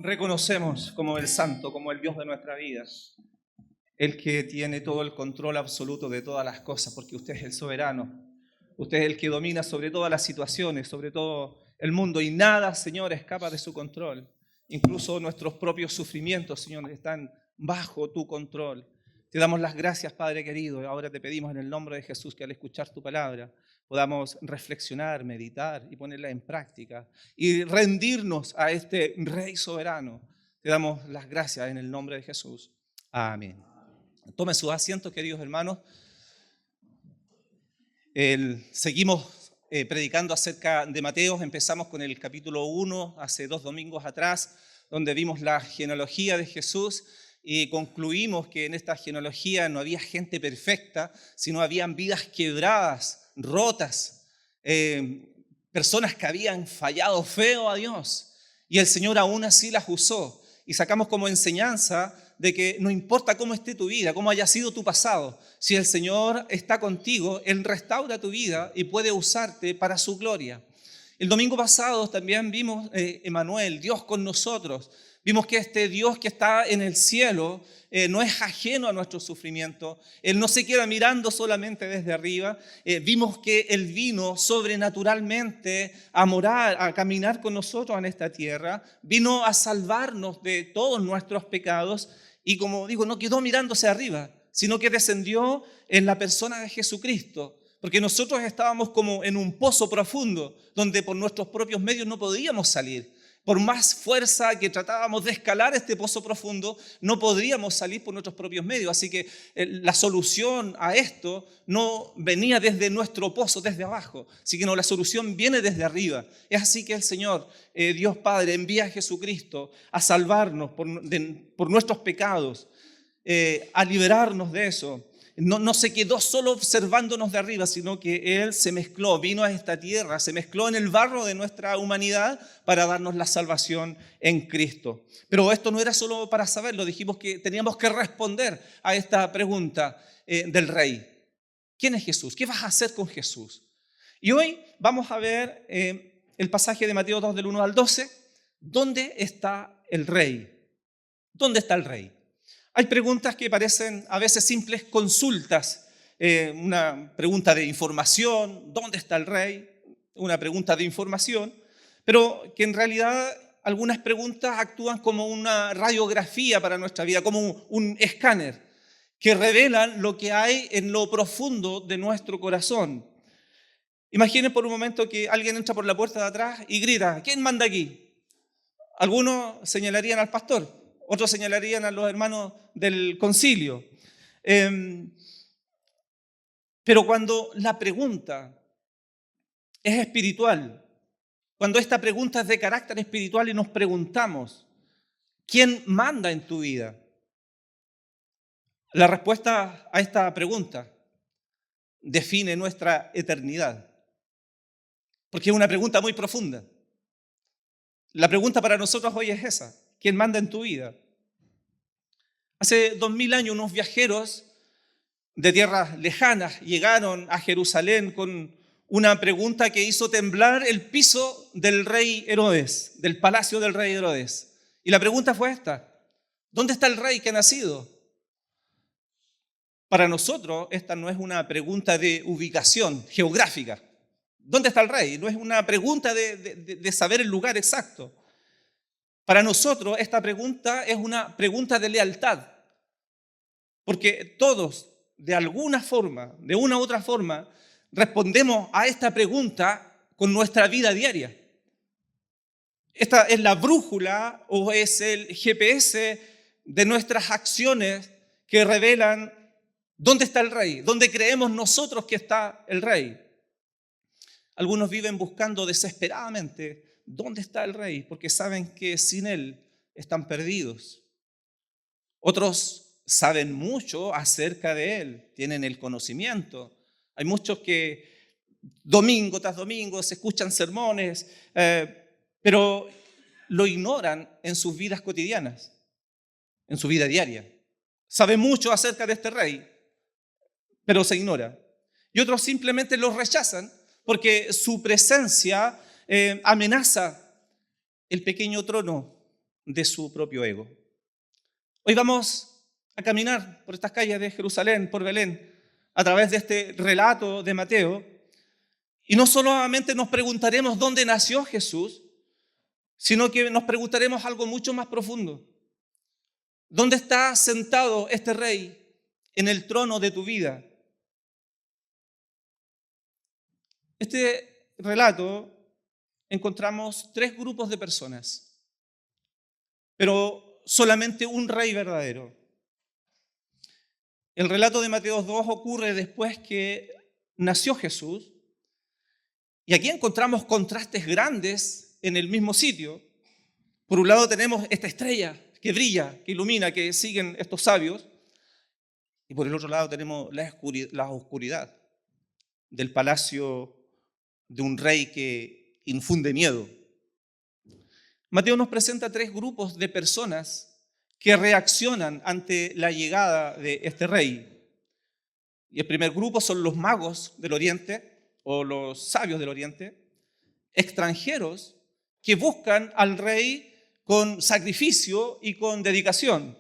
Reconocemos como el Santo, como el Dios de nuestra vida, el que tiene todo el control absoluto de todas las cosas, porque usted es el soberano, usted es el que domina sobre todas las situaciones, sobre todo el mundo, y nada, Señor, escapa de su control. Incluso nuestros propios sufrimientos, Señor, están bajo tu control. Te damos las gracias, Padre querido, y ahora te pedimos en el nombre de Jesús que al escuchar tu palabra podamos reflexionar, meditar y ponerla en práctica y rendirnos a este Rey soberano. Te damos las gracias en el nombre de Jesús. Amén. Tomen sus asientos, queridos hermanos. Seguimos predicando acerca de Mateo. Empezamos con el capítulo 1 hace 2 domingos atrás, donde vimos la genealogía de Jesús y concluimos que en esta genealogía no había gente perfecta, sino habían vidas quebradas, rotas, personas que habían fallado feo a Dios, y el Señor aún así las usó. Y sacamos como enseñanza de que no importa cómo esté tu vida, cómo haya sido tu pasado, si el Señor está contigo, Él restaura tu vida y puede usarte para su gloria. El domingo pasado también vimos Emmanuel, Dios con nosotros. Vimos que este Dios que está en el cielo no es ajeno a nuestro sufrimiento. Él no se queda mirando solamente desde arriba. Vimos que Él vino sobrenaturalmente a morar, a caminar con nosotros en esta tierra. Vino a salvarnos de todos nuestros pecados y, como digo, no quedó mirándose arriba, sino que descendió en la persona de Jesucristo. Porque nosotros estábamos como en un pozo profundo donde por nuestros propios medios no podíamos salir. Por más fuerza que tratábamos de escalar este pozo profundo, no podríamos salir por nuestros propios medios. Así que la solución a esto no venía desde nuestro pozo, desde abajo, sino que no, la solución viene desde arriba. Es así que el Señor, Dios Padre, envía a Jesucristo a salvarnos por nuestros pecados, a liberarnos de eso. No se quedó solo observándonos de arriba, sino que Él se mezcló, vino a esta tierra, se mezcló en el barro de nuestra humanidad para darnos la salvación en Cristo. Pero esto no era solo para saberlo, dijimos que teníamos que responder a esta pregunta del Rey. ¿Quién es Jesús? ¿Qué vas a hacer con Jesús? Y hoy vamos a ver el pasaje de Mateo 2 del 1 al 12. ¿Dónde está el Rey? ¿Dónde está el Rey? Hay preguntas que parecen a veces simples consultas, una pregunta de información, ¿dónde está el rey? Una pregunta de información, pero que en realidad algunas preguntas actúan como una radiografía para nuestra vida, como un escáner, que revelan lo que hay en lo profundo de nuestro corazón. Imaginen por un momento que alguien entra por la puerta de atrás y grita, ¿quién manda aquí? Algunos señalarían al pastor. Otros señalarían a los hermanos del concilio. Pero cuando la pregunta es espiritual, cuando esta pregunta es de carácter espiritual y nos preguntamos, ¿quién manda en tu vida? La respuesta a esta pregunta define nuestra eternidad, porque es una pregunta muy profunda. La pregunta para nosotros hoy es esa. ¿Quién manda en tu vida? Hace 2000 años unos viajeros de tierras lejanas llegaron a Jerusalén con una pregunta que hizo temblar el piso del rey Herodes, del palacio del rey Herodes. Y la pregunta fue esta: ¿dónde está el rey que ha nacido? Para nosotros esta no es una pregunta de ubicación geográfica. ¿Dónde está el rey? No es una pregunta de saber el lugar exacto. Para nosotros esta pregunta es una pregunta de lealtad, porque todos, de alguna forma, de una u otra forma, respondemos a esta pregunta con nuestra vida diaria. Esta es la brújula o es el GPS de nuestras acciones que revelan dónde está el rey, dónde creemos nosotros que está el rey. Algunos viven buscando desesperadamente dónde está el rey, porque saben que sin él están perdidos. Otros saben mucho acerca de él, tienen el conocimiento. Hay muchos que domingo tras domingo se escuchan sermones, pero lo ignoran en sus vidas cotidianas, en su vida diaria. Saben mucho acerca de este rey, pero se ignora. Y otros simplemente los rechazan porque su presencia amenaza el pequeño trono de su propio ego. Hoy vamos a caminar por estas calles de Jerusalén, por Belén, a través de este relato de Mateo, y no solamente nos preguntaremos dónde nació Jesús, sino que nos preguntaremos algo mucho más profundo. ¿Dónde está sentado este rey en el trono de tu vida? Este relato encontramos tres grupos de personas, pero solamente un rey verdadero. El relato de Mateo 2 ocurre después que nació Jesús, y aquí encontramos contrastes grandes en el mismo sitio. Por un lado tenemos esta estrella que brilla, que ilumina, que siguen estos sabios, y por el otro lado tenemos la oscuridad del palacio de un rey que infunde miedo. Mateo nos presenta tres grupos de personas que reaccionan ante la llegada de este rey. Y el primer grupo son los magos del Oriente, o los sabios del Oriente, extranjeros que buscan al rey con sacrificio y con dedicación.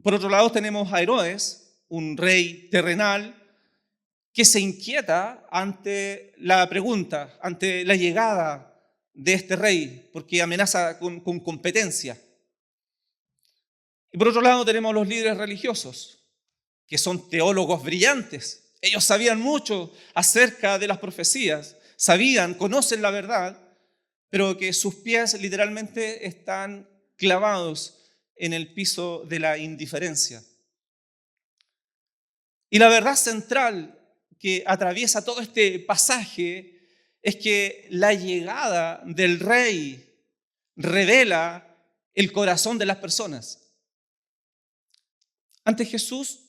Por otro lado tenemos a Herodes, un rey terrenal, que se inquieta ante la pregunta, ante la llegada de este rey, porque amenaza con competencia. Y por otro lado tenemos los líderes religiosos, que son teólogos brillantes. Ellos sabían mucho acerca de las profecías, conocen la verdad, pero que sus pies literalmente están clavados en el piso de la indiferencia. Y la verdad central que atraviesa todo este pasaje es que la llegada del rey revela el corazón de las personas. Ante Jesús,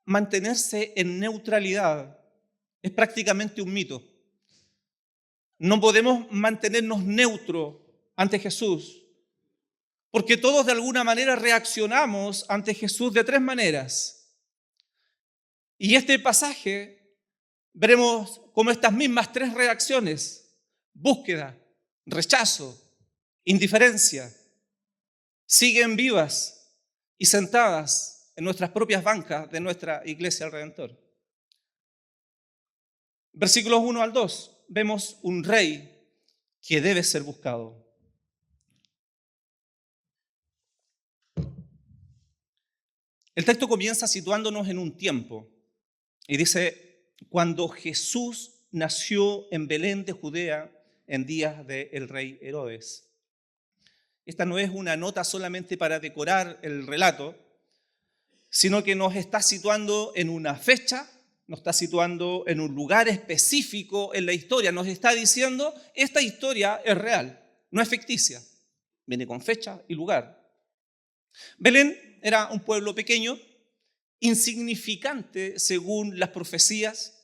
mantenerse en neutralidad es prácticamente un mito. No podemos mantenernos neutros ante Jesús, porque todos de alguna manera reaccionamos ante Jesús de tres maneras. Y este pasaje veremos como estas mismas tres reacciones: búsqueda, rechazo, indiferencia, siguen vivas y sentadas en nuestras propias bancas de nuestra Iglesia del Redentor. Versículos 1 al 2, vemos un rey que debe ser buscado. El texto comienza situándonos en un tiempo y dice: cuando Jesús nació en Belén de Judea en días del rey Herodes. Esta no es una nota solamente para decorar el relato, sino que nos está situando en una fecha, nos está situando en un lugar específico en la historia. Nos está diciendo: esta historia es real, no es ficticia. Viene con fecha y lugar. Belén era un pueblo pequeño, insignificante según las profecías,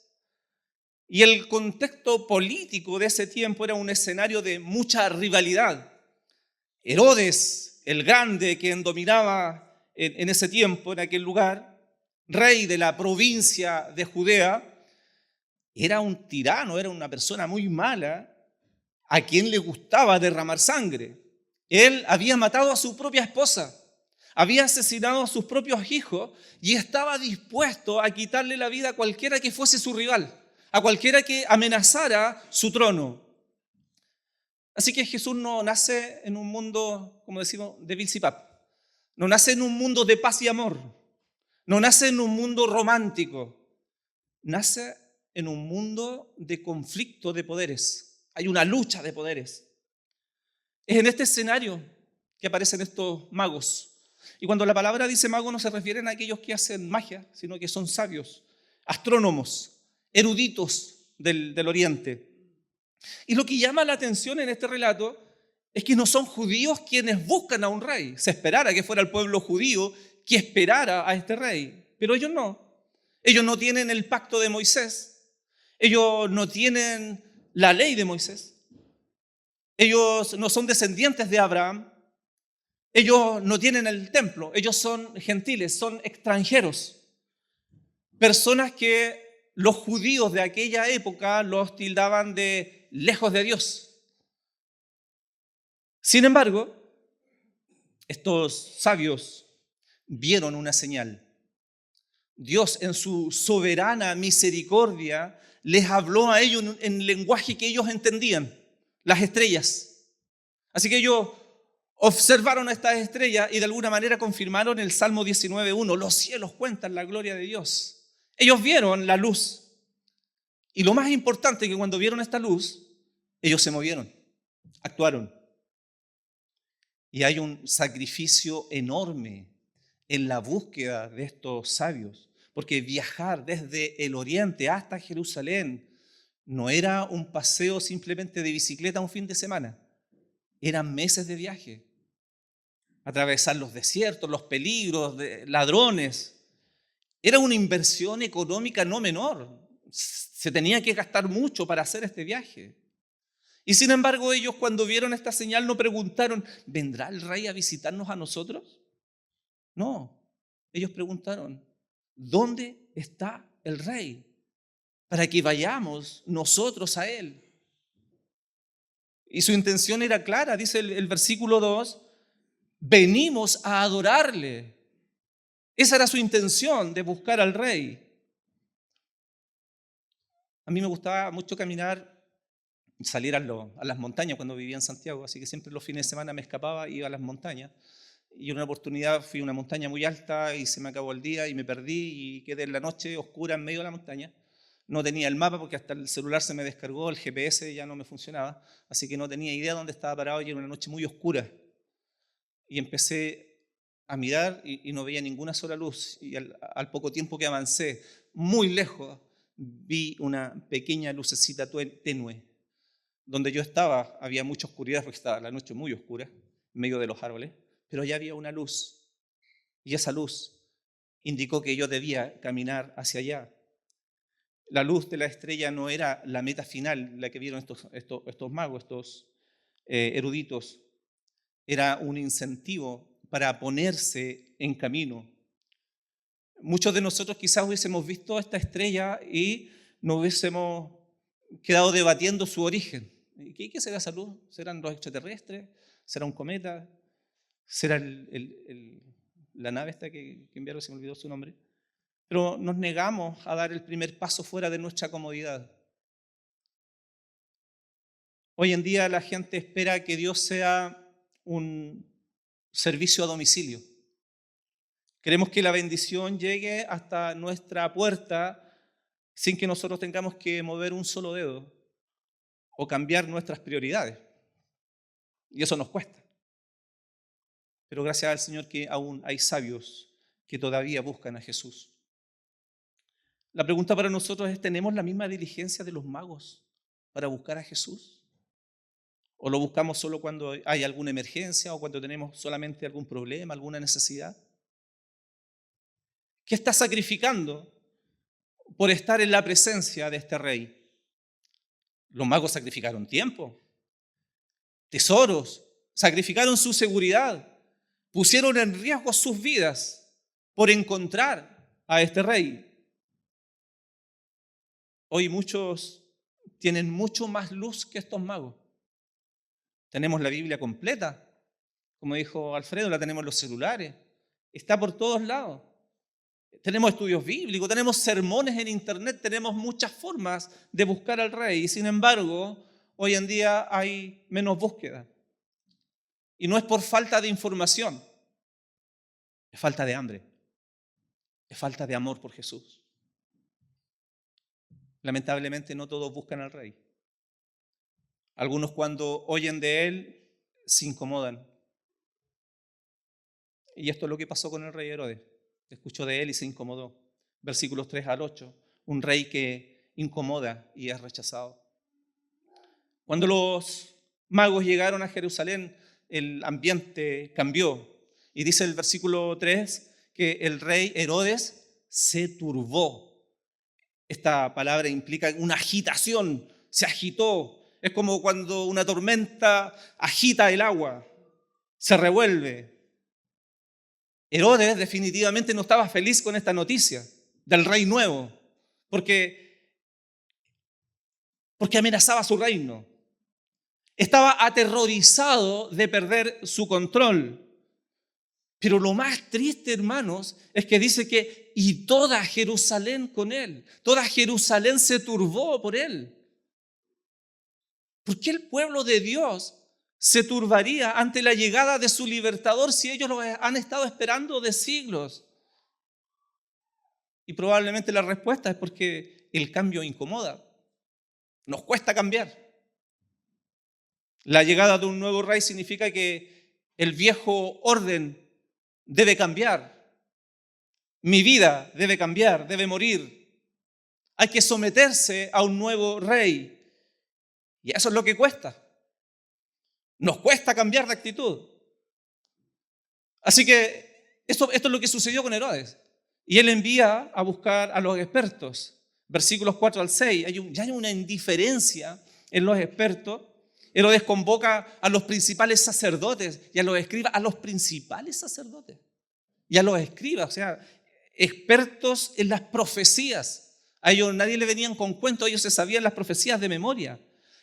y el contexto político de ese tiempo era un escenario de mucha rivalidad. Herodes, el grande, quien dominaba en ese tiempo, en aquel lugar, rey de la provincia de Judea, era un tirano, era una persona muy mala, a quien le gustaba derramar sangre. Él había matado a su propia esposa, había asesinado a sus propios hijos y estaba dispuesto a quitarle la vida a cualquiera que fuese su rival, a cualquiera que amenazara su trono. Así que Jesús no nace en un mundo, como decimos, de Bilsipap. No nace en un mundo de paz y amor. No nace en un mundo romántico. Nace en un mundo de conflicto de poderes. Hay una lucha de poderes. Es en este escenario que aparecen estos magos. Y cuando la palabra dice mago, no se refieren a aquellos que hacen magia, sino que son sabios, astrónomos, eruditos del Oriente. Y lo que llama la atención en este relato es que no son judíos quienes buscan a un rey. Se esperara que fuera el pueblo judío que esperara a este rey, pero ellos no. Ellos no tienen el pacto de Moisés. Ellos no tienen la ley de Moisés. Ellos no son descendientes de Abraham. Ellos no tienen el templo. Ellos son gentiles, son extranjeros. Personas que los judíos de aquella época los tildaban de lejos de Dios. Sin embargo, Estos sabios vieron una señal. Dios en su soberana misericordia les habló a ellos en lenguaje que ellos entendían, las estrellas. Así que ellos observaron a estas estrellas y de alguna manera confirmaron el Salmo 19:1. Los cielos cuentan la gloria de Dios. Ellos vieron la luz. Y lo más importante es que cuando vieron esta luz, ellos se movieron, actuaron. Y hay un sacrificio enorme en la búsqueda de estos sabios, porque viajar desde el oriente hasta Jerusalén no era un paseo simplemente de bicicleta un fin de semana, eran meses de viaje. Atravesar los desiertos, los peligros, de ladrones. Era una inversión económica no menor. Se tenía que gastar mucho para hacer este viaje. Y sin embargo, ellos cuando vieron esta señal no preguntaron, ¿vendrá el rey a visitarnos a nosotros? No, ellos preguntaron, ¿dónde está el rey? Para que vayamos nosotros a él. Y su intención era clara, dice el versículo 2, venimos a adorarle. Esa era su intención de buscar al rey. A mí me gustaba mucho caminar, salir a las montañas cuando vivía en Santiago, así que siempre los fines de semana me escapaba, iba a las montañas. Y en una oportunidad fui a una montaña muy alta y se me acabó el día y me perdí y quedé en la noche oscura en medio de la montaña. No tenía el mapa porque hasta el celular se me descargó, el GPS ya no me funcionaba, así que no tenía idea de dónde estaba parado y era una noche muy oscura. Y empecé a mirar y no veía ninguna sola luz. Y al poco tiempo que avancé, muy lejos, vi una pequeña lucecita tenue. Donde yo estaba había mucha oscuridad porque estaba la noche muy oscura, en medio de los árboles, pero ya había una luz. Y esa luz indicó que yo debía caminar hacia allá. La luz de la estrella no era la meta final, la que vieron estos magos, estos eruditos. Era un incentivo para ponerse en camino. Muchos de nosotros quizás hubiésemos visto esta estrella y nos hubiésemos quedado debatiendo su origen. ¿Qué será esa luz? ¿Serán los extraterrestres? ¿Será un cometa? ¿Será la nave esta que enviaron? Se me olvidó su nombre. Pero nos negamos a dar el primer paso fuera de nuestra comodidad. Hoy en día la gente espera que Dios sea un servicio a domicilio. Queremos que la bendición llegue hasta nuestra puerta sin que nosotros tengamos que mover un solo dedo o cambiar nuestras prioridades. Y eso nos cuesta. Pero gracias al Señor que aún hay sabios que todavía buscan a Jesús. La pregunta para nosotros es, ¿tenemos la misma diligencia de los magos para buscar a Jesús? ¿O lo buscamos solo cuando hay alguna emergencia o cuando tenemos solamente algún problema, alguna necesidad? ¿Qué está sacrificando por estar en la presencia de este rey? Los magos sacrificaron tiempo, tesoros, sacrificaron su seguridad, pusieron en riesgo sus vidas por encontrar a este rey. Hoy muchos tienen mucho más luz que estos magos. Tenemos la Biblia completa, como dijo Alfredo, la tenemos en los celulares, está por todos lados. Tenemos estudios bíblicos, tenemos sermones en internet, tenemos muchas formas de buscar al rey y sin embargo, hoy en día hay menos búsqueda. Y no es por falta de información, es falta de hambre, es falta de amor por Jesús. Lamentablemente no todos buscan al rey. Algunos cuando oyen de él se incomodan. Y esto es lo que pasó con el rey Herodes. Escuchó de él y se incomodó. Versículos 3 al 8. Un rey que incomoda y es rechazado. Cuando los magos llegaron a Jerusalén, el ambiente cambió. Y dice el versículo 3 que el rey Herodes se turbó. Esta palabra implica una agitación, se agitó. Es como cuando una tormenta agita el agua, se revuelve. Herodes definitivamente no estaba feliz con esta noticia del rey nuevo, porque amenazaba su reino. Estaba aterrorizado de perder su control. Pero lo más triste, hermanos, es que dice que y toda Jerusalén con él. Toda Jerusalén se turbó por él. ¿Por qué el pueblo de Dios se turbaría ante la llegada de su libertador si ellos lo han estado esperando de siglos? Y probablemente la respuesta es porque el cambio incomoda. Nos cuesta cambiar. La llegada de un nuevo rey significa que el viejo orden debe cambiar. Mi vida debe cambiar, debe morir. Hay que someterse a un nuevo rey. Y eso es lo que cuesta. Nos cuesta cambiar de actitud. Así que esto es lo que sucedió con Herodes. Y él envía a buscar a los expertos. Versículos 4 al 6. Ya hay una indiferencia en los expertos. Herodes convoca a los principales sacerdotes y a los escribas, a los principales sacerdotes y a los escribas, o sea, expertos en las profecías. A ellos nadie le venían con cuentos, ellos se sabían las profecías de memoria.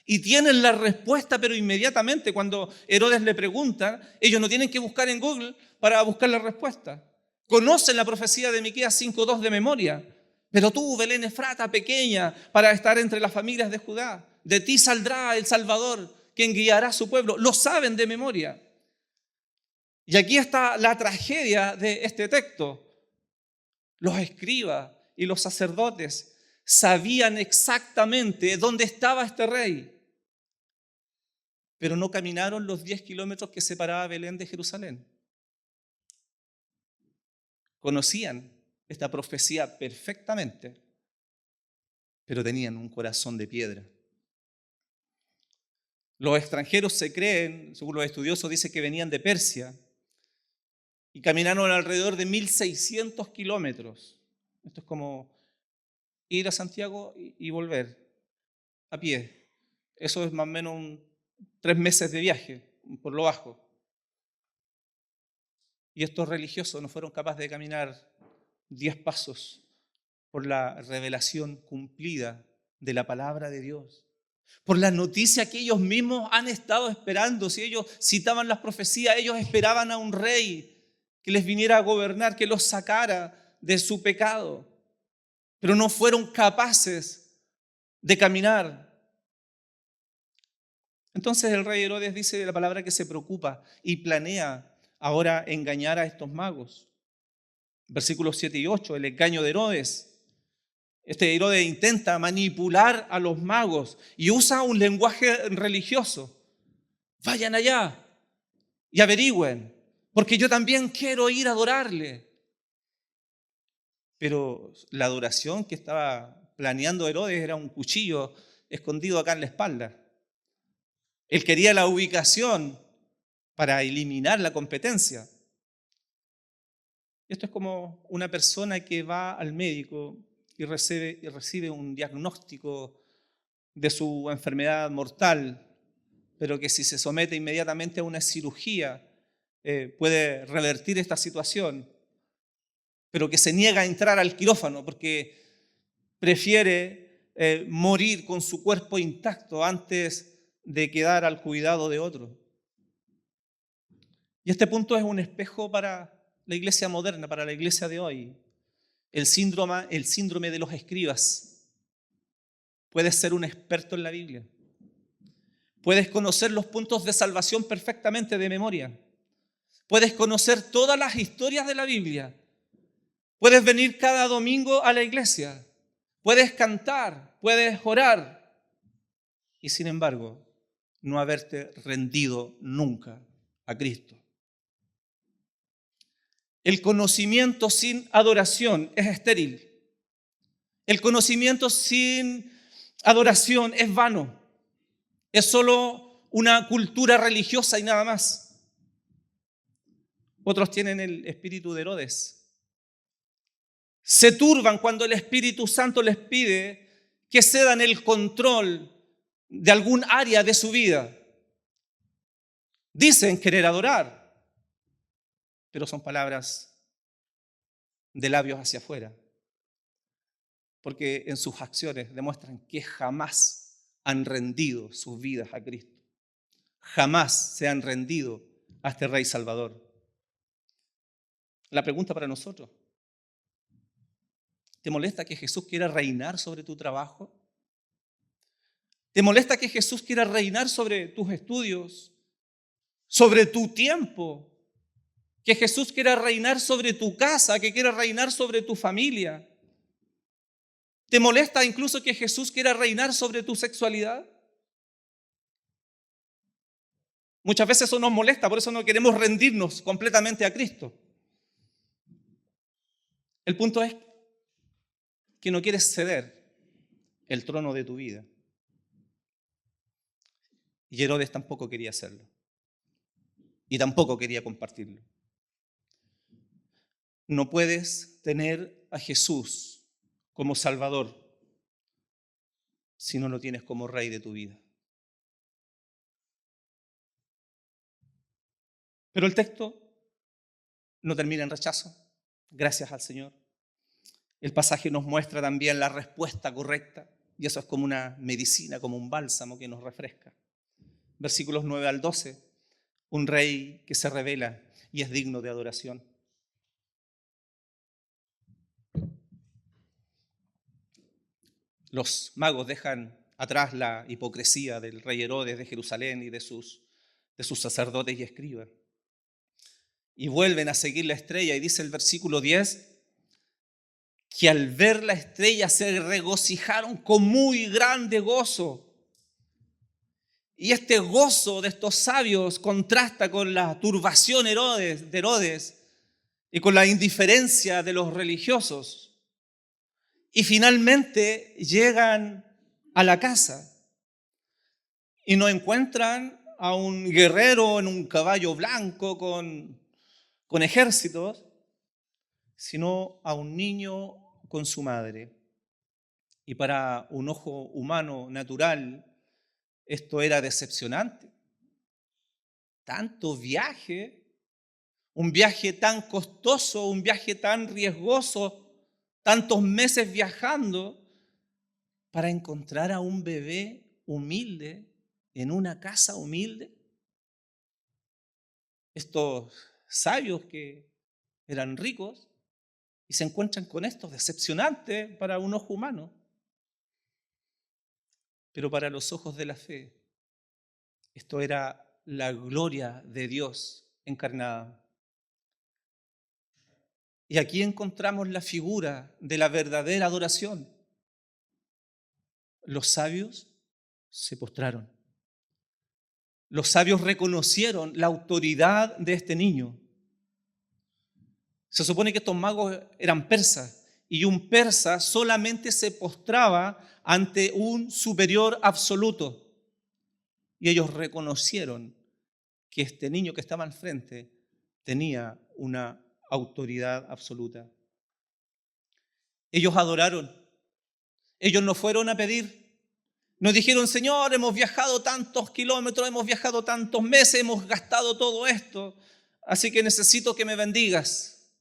Y tienen la respuesta, pero inmediatamente cuando Herodes le pregunta, ellos no tienen que buscar en Google para buscar la respuesta. Conocen la profecía de Miqueas 5:2 de memoria. Pero tú, Belén Efrata, pequeña, para estar entre las familias de Judá, de ti saldrá el Salvador, quien guiará a su pueblo. Lo saben de memoria. Y aquí está la tragedia de este texto. Los escribas y los sacerdotes sabían exactamente dónde estaba este rey, pero no caminaron los 10 kilómetros que separaba Belén de Jerusalén. Conocían esta profecía perfectamente, pero tenían un corazón de piedra. Los extranjeros se creen, según los estudiosos, dice que venían de Persia y caminaron alrededor de 1.600 kilómetros. Esto es como ir a Santiago y volver a pie. Eso es más o menos 3 meses de viaje, por lo bajo. Y estos religiosos no fueron capaces de caminar 10 pasos por la revelación cumplida de la palabra de Dios, por la noticia que ellos mismos han estado esperando. Si ellos citaban las profecías, ellos esperaban a un rey que les viniera a gobernar, que los sacara de su pecado, pero no fueron capaces de caminar. Entonces el rey Herodes dice la palabra que se preocupa y planea ahora engañar a estos magos. Versículos 7 y 8, el engaño de Herodes. Este Herodes intenta manipular a los magos y usa un lenguaje religioso. Vayan allá y averigüen, porque yo también quiero ir a adorarle. Pero la adoración que estaba planeando Herodes era un cuchillo escondido acá en la espalda. Él quería la ubicación para eliminar la competencia. Esto es como una persona que va al médico y recibe un diagnóstico de su enfermedad mortal, pero que si se somete inmediatamente a una cirugía puede revertir esta situación, pero que se niega a entrar al quirófano porque prefiere morir con su cuerpo intacto antes de quedar al cuidado de otro. Y este punto es un espejo para la iglesia moderna, para la iglesia de hoy. El síndrome de los escribas. Puedes ser un experto en la Biblia. Puedes conocer los puntos de salvación perfectamente de memoria. Puedes conocer todas las historias de la Biblia. Puedes venir cada domingo a la iglesia. Puedes cantar, puedes orar. Y sin embargo, no haberte rendido nunca a Cristo. El conocimiento sin adoración es estéril. El conocimiento sin adoración es vano. Es solo una cultura religiosa y nada más. Otros tienen el espíritu de Herodes. Se turban cuando el Espíritu Santo les pide que cedan el control de algún área de su vida. Dicen querer adorar, pero son palabras de labios hacia afuera, porque en sus acciones demuestran que jamás han rendido sus vidas a Cristo. Jamás se han rendido a este Rey Salvador. La pregunta para nosotros: ¿te molesta que Jesús quiera reinar sobre tu trabajo? ¿Te molesta que Jesús quiera reinar sobre tus estudios, sobre tu tiempo? Que Jesús quiera reinar sobre tu casa, que quiera reinar sobre tu familia. ¿Te molesta incluso que Jesús quiera reinar sobre tu sexualidad? Muchas veces eso nos molesta, por eso no queremos rendirnos completamente a Cristo. El punto es que no quieres ceder el trono de tu vida. Y Herodes tampoco quería hacerlo. Y tampoco quería compartirlo. No puedes tener a Jesús como Salvador si no lo tienes como Rey de tu vida. Pero el texto no termina en rechazo, gracias al Señor. El pasaje nos muestra también la respuesta correcta, y eso es como una medicina, como un bálsamo que nos refresca. Versículos 9 al 12, un rey que se revela y es digno de adoración. Los magos dejan atrás la hipocresía del rey Herodes de Jerusalén y de sus sacerdotes y escribas, y vuelven a seguir la estrella, y dice el versículo 10, que al ver la estrella se regocijaron con muy grande gozo. Y este gozo de estos sabios contrasta con la turbación de Herodes y con la indiferencia de los religiosos. Y finalmente llegan a la casa y no encuentran a un guerrero en un caballo blanco con ejércitos, sino a un niño con su madre. Y para un ojo humano natural, esto era decepcionante. Tanto viaje, un viaje tan costoso, un viaje tan riesgoso, tantos meses viajando para encontrar a un bebé humilde en una casa humilde. Estos sabios que eran ricos y se encuentran con esto, decepcionante para un ojo humano. Pero para los ojos de la fe, esto era la gloria de Dios encarnada. Y aquí encontramos la figura de la verdadera adoración. Los sabios se postraron. Los sabios reconocieron la autoridad de este niño. Se supone que estos magos eran persas y un persa solamente se postraba ante un superior absoluto. Y ellos reconocieron que este niño que estaba al frente tenía una autoridad absoluta. Ellos adoraron. Ellos no fueron a pedir. No dijeron: Señor, hemos viajado tantos kilómetros, hemos viajado tantos meses, hemos gastado todo esto, así que necesito que me bendigas.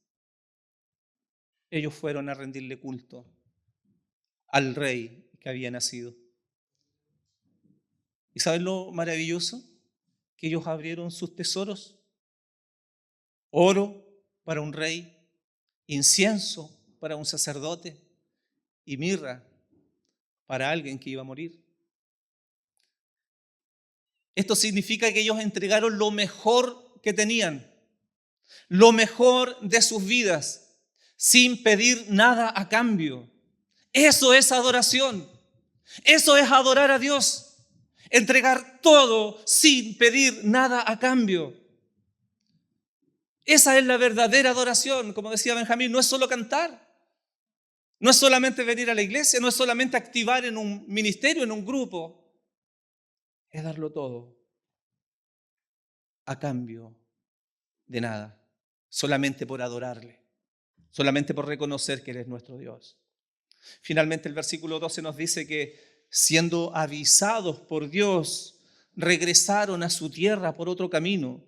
Ellos fueron a rendirle culto al rey que había nacido. ¿Y saben lo maravilloso? Que ellos abrieron sus tesoros. Oro para un rey, incienso para un sacerdote y mirra para alguien que iba a morir. Esto significa que ellos entregaron lo mejor que tenían, lo mejor de sus vidas, sin pedir nada a cambio. Eso es adoración. Eso es adorar a Dios. Entregar todo sin pedir nada a cambio. Esa es la verdadera adoración. Como decía Benjamín, no es solo cantar. No es solamente venir a la iglesia, no es solamente activar en un ministerio, en un grupo. Es darlo todo a cambio de nada, solamente por adorarle, solamente por reconocer que Él es nuestro Dios. Finalmente el versículo 12 nos dice que siendo avisados por Dios, regresaron a su tierra por otro camino.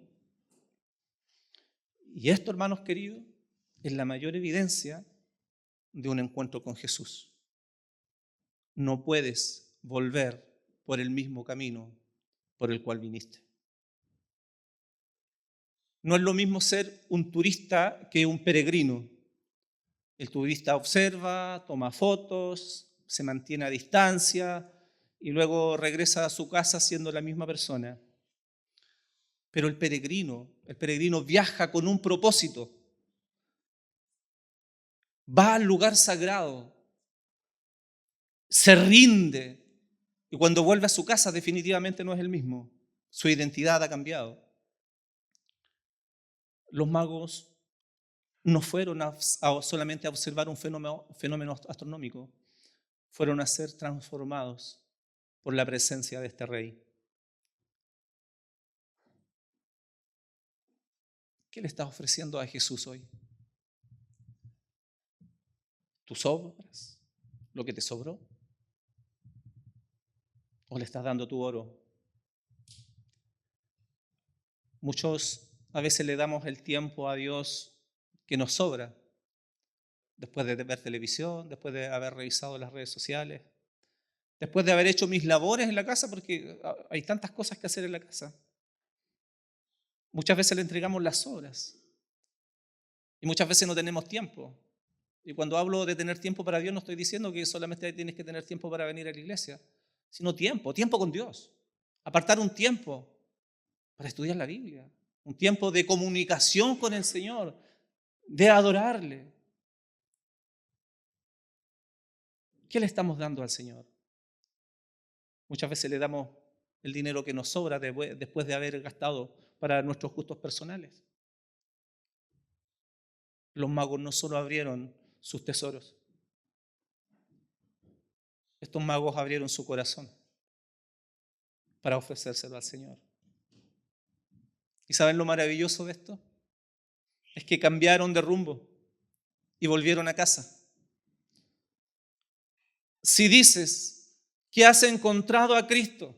Y esto, hermanos queridos, es la mayor evidencia de un encuentro con Jesús. No puedes volver por el mismo camino por el cual viniste. No es lo mismo ser un turista que un peregrino. El turista observa, toma fotos, se mantiene a distancia y luego regresa a su casa siendo la misma persona. Pero el peregrino viaja con un propósito. Va al lugar sagrado, se rinde y cuando vuelve a su casa definitivamente no es el mismo. Su identidad ha cambiado. Los magos no fueron solamente a observar un fenómeno astronómico, fueron a ser transformados por la presencia de este rey. ¿Qué le estás ofreciendo a Jesús hoy? ¿Tus obras? ¿Lo que te sobró? ¿O le estás dando tu oro? Muchos a veces le damos el tiempo a Dios que nos sobra, después de ver televisión, después de haber revisado las redes sociales, después de haber hecho mis labores en la casa, porque hay tantas cosas que hacer en la casa. Muchas veces le entregamos las obras y muchas veces no tenemos tiempo. Y cuando hablo de tener tiempo para Dios, no estoy diciendo que solamente tienes que tener tiempo para venir a la iglesia, sino tiempo con Dios. Apartar un tiempo para estudiar la Biblia, un tiempo de comunicación con el Señor, de adorarle. ¿Qué le estamos dando al Señor? Muchas veces le damos el dinero que nos sobra después de haber gastado para nuestros gustos personales. Los magos no solo abrieron sus tesoros, estos magos abrieron su corazón para ofrecérselo al Señor. ¿Y saben lo maravilloso de esto? Es que cambiaron de rumbo y volvieron a casa. Si dices que has encontrado a Cristo,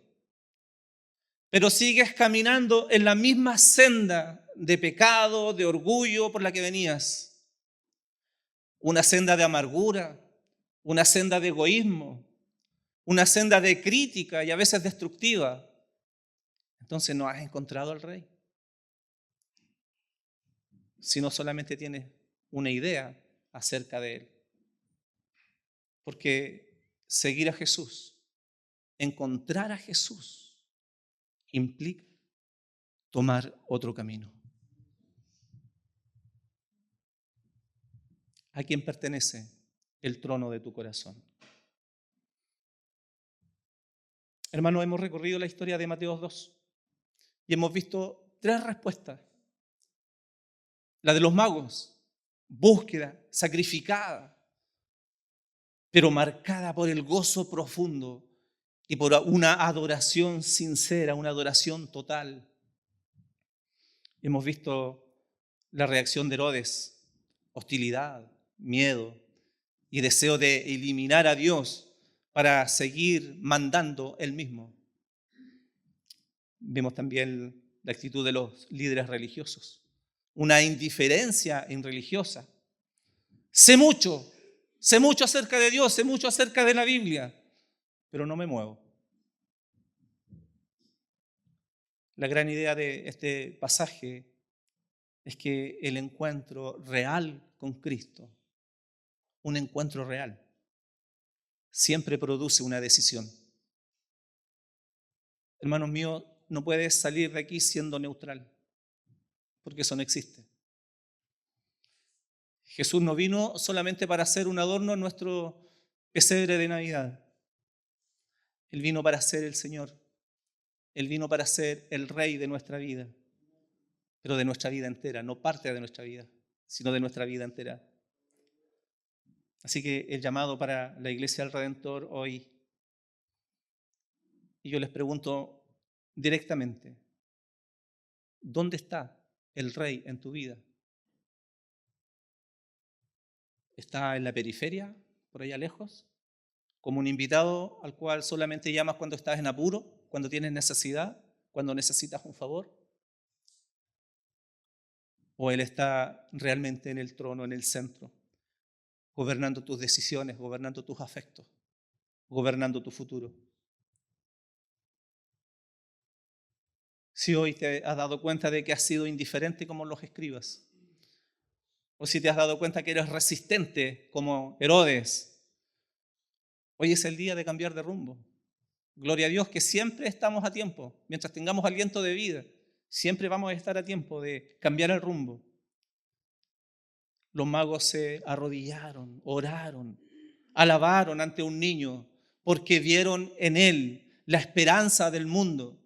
pero sigues caminando en la misma senda de pecado, de orgullo por la que venías, una senda de amargura, una senda de egoísmo, una senda de crítica y a veces destructiva, entonces no has encontrado al Rey. Sino solamente tienes una idea acerca de Él. Porque seguir a Jesús, encontrar a Jesús, implica tomar otro camino. ¿A quién pertenece el trono de tu corazón? Hermanos, hemos recorrido la historia de Mateo 2 y hemos visto 3 respuestas. La de los magos, búsqueda, sacrificada, pero marcada por el gozo profundo y por una adoración sincera, una adoración total. Hemos visto la reacción de Herodes, hostilidad, miedo y deseo de eliminar a Dios para seguir mandando él mismo. Vemos también la actitud de los líderes religiosos, una indiferencia religiosa. Sé mucho acerca de Dios, sé mucho acerca de la Biblia, pero no me muevo. La gran idea de este pasaje es que el encuentro real con Cristo, un encuentro real, siempre produce una decisión. Hermanos míos, no puedes salir de aquí siendo neutral, porque eso no existe. Jesús no vino solamente para hacer un adorno en nuestro pesebre de Navidad. Él vino para ser el Señor. Él vino para ser el Rey de nuestra vida, pero de nuestra vida entera, no parte de nuestra vida, sino de nuestra vida entera. Así que el llamado para la Iglesia del Redentor hoy, y yo les pregunto directamente, ¿dónde está el Rey en tu vida? ¿Está en la periferia, por allá lejos? ¿Como un invitado al cual solamente llamas cuando estás en apuro, cuando tienes necesidad, cuando necesitas un favor? ¿O Él está realmente en el trono, en el centro, gobernando tus decisiones, gobernando tus afectos, gobernando tu futuro? Si hoy te has dado cuenta de que has sido indiferente como los escribas, o si te has dado cuenta que eres resistente como Herodes, hoy es el día de cambiar de rumbo. Gloria a Dios que siempre estamos a tiempo. Mientras tengamos aliento de vida, siempre vamos a estar a tiempo de cambiar el rumbo. Los magos se arrodillaron, oraron, alabaron ante un niño porque vieron en él la esperanza del mundo.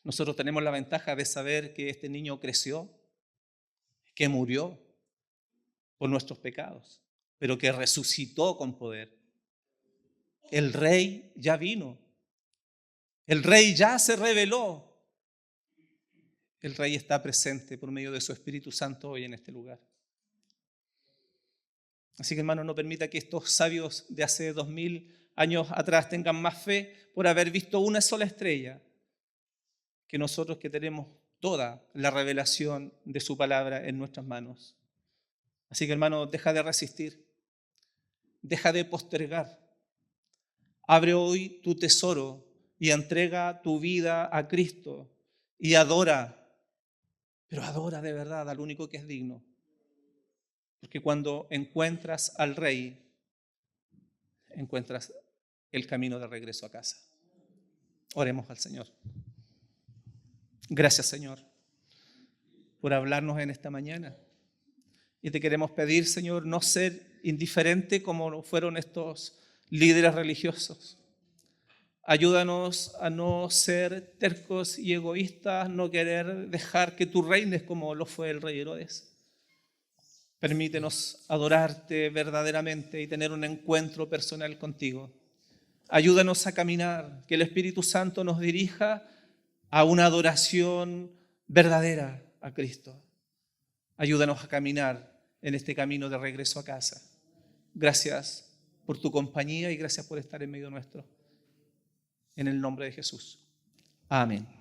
Nosotros tenemos la ventaja de saber que este niño creció, que murió por nuestros pecados, pero que resucitó con poder. El Rey ya vino. El Rey ya se reveló. El Rey está presente por medio de su Espíritu Santo hoy en este lugar. Así que, hermano, no permita que estos sabios de hace 2000 años atrás tengan más fe por haber visto una sola estrella que nosotros, que tenemos toda la revelación de su palabra en nuestras manos. Así que, hermano, deja de resistir, deja de postergar. Abre hoy tu tesoro y entrega tu vida a Cristo y adora, pero adora de verdad al único que es digno. Porque cuando encuentras al Rey, encuentras el camino de regreso a casa. Oremos al Señor. Gracias, Señor, por hablarnos en esta mañana. Y te queremos pedir, Señor, no ser indiferente como fueron estos líderes religiosos. Ayúdanos a no ser tercos y egoístas, no querer dejar que tú reines como lo fue el rey Herodes. Permítenos adorarte verdaderamente y tener un encuentro personal contigo. Ayúdanos a caminar, que el Espíritu Santo nos dirija a una adoración verdadera a Cristo. Ayúdanos a caminar en este camino de regreso a casa. Gracias por tu compañía y gracias por estar en medio nuestro. En el nombre de Jesús. Amén.